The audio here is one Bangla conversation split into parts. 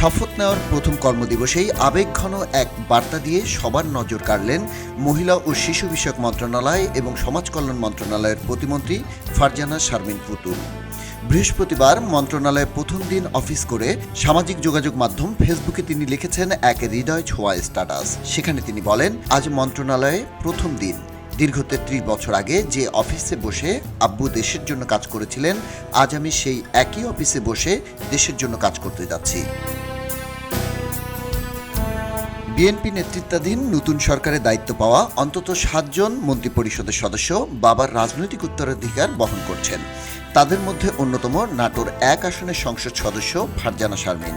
শপথ নেওয়ার প্রথম কর্মদিবসেই আবেগঘন এক বার্তা দিয়ে সবার নজর কাড়লেন মহিলা ও শিশু বিষয়ক মন্ত্রণালয় এবং সমাজ কল্যাণ মন্ত্রণালয়ের প্রতিমন্ত্রী ফারজানা শারমিন পুতুল। বৃহস্পতিবার মন্ত্রণালয়ে প্রথম দিন অফিস করে সামাজিক যোগাযোগ মাধ্যম ফেসবুকে তিনি লিখেছেন এক হৃদয় ছোঁয়া স্ট্যাটাস। সেখানে তিনি বলেন, আজ মন্ত্রণালয়ে প্রথম দিন। দীর্ঘ ৩৩ বছর আগে যে অফিসে বসে আব্বু দেশের জন্য কাজ করেছিলেন, আজ আমি সেই একই অফিসে বসে দেশের জন্য কাজ করতে যাচ্ছি। বিএনপি নেতৃত্বাধীন নতুন সরকারের দায়িত্ব পাওয়া অন্তত ৭ জন মন্ত্রিপরিষদের সদস্য বাবার রাজনৈতিক উত্তরাধিকার বহন করছেন। তাদের মধ্যে অন্যতম নাটোর ১ আসনের সংসদ সদস্য ফারজানা শারমিন।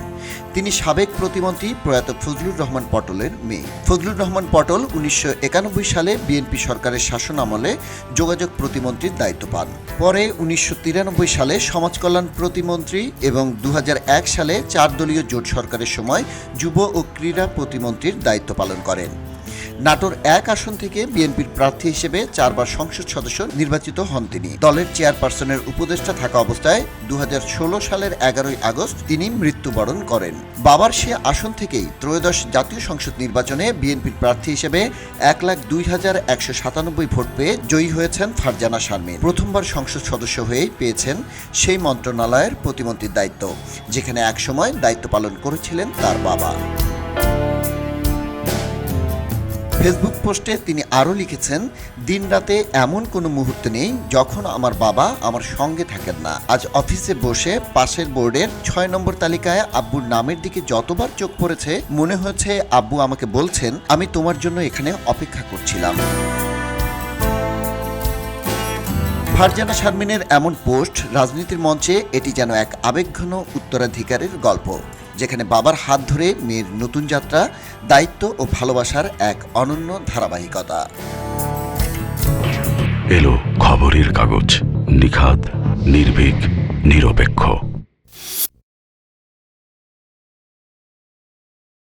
তিনি সাবেক প্রতিমন্ত্রী প্রয়াত ফজলুর রহমান পটলের মেয়ে। ফজলুর রহমান পটল ১৯৯১ সালে বিএনপি সরকারের শাসন আমলে যোগাযোগ প্রতিমন্ত্রীর দায়িত্ব পান। পরে ১৯৯৩ সালে সমাজ কল্যাণ প্রতিমন্ত্রী এবং ২০০১ সালে ৪ দলীয় জোট সরকারের সময় যুব ও ক্রীড়া প্রতিমন্ত্রীর দায়িত্ব পালন করেন। নাটোর ১ আসন থেকে বিএনপির প্রার্থী হিসেবে ৪ বার সংসদ সদস্য নির্বাচিত হন তিনি। দলের চেয়ারপারসনের উপদেষ্টা থাকা অবস্থায় ২০১৬ সালের ১১ই আগস্ট তিনি মৃত্যুবরণ করেন। বাবার সে আসন থেকেই ত্রয়োদশ জাতীয় সংসদ নির্বাচনে বিএনপির প্রার্থী হিসেবে ১,০২,১৯৭ ভোট পেয়ে জয়ী হয়েছেন ফারজানা শারমিন। প্রথমবার সংসদ সদস্য হয়েই পেয়েছেন সেই মন্ত্রণালয়ের প্রতিমন্ত্রীর দায়িত্ব, যেখানে একসময় দায়িত্ব পালন করেছিলেন তার বাবা। ফেসবুক পোস্টে তিনি আরও লিখেছেন, দিনরাতে এমন কোনো মুহূর্ত নেই যখন আমার বাবা আমার সঙ্গে থাকেন না। আজ অফিসে বসে পাশের বোর্ডের ৬ নম্বর তালিকায় আব্বুর নামের দিকে যতবার চোখ পড়েছে, মনে হয়েছে আব্বু আমাকে বলছেন, আমি তোমার জন্য এখানে অপেক্ষা করছিলাম। ফারজানা শারমিনের এমন পোস্ট রাজনীতির মঞ্চে এটি যেন এক আবেগঘন উত্তরাধিকারের গল্প, যেখানে বাবার হাত ধরে মেয়ের নতুন যাত্রা, দায়িত্ব ও ভালোবাসার এক অনন্য ধারাবাহিকতা। এলো খবরের কাগজ, নিখাত, নির্ভীক, নিরপেক্ষ।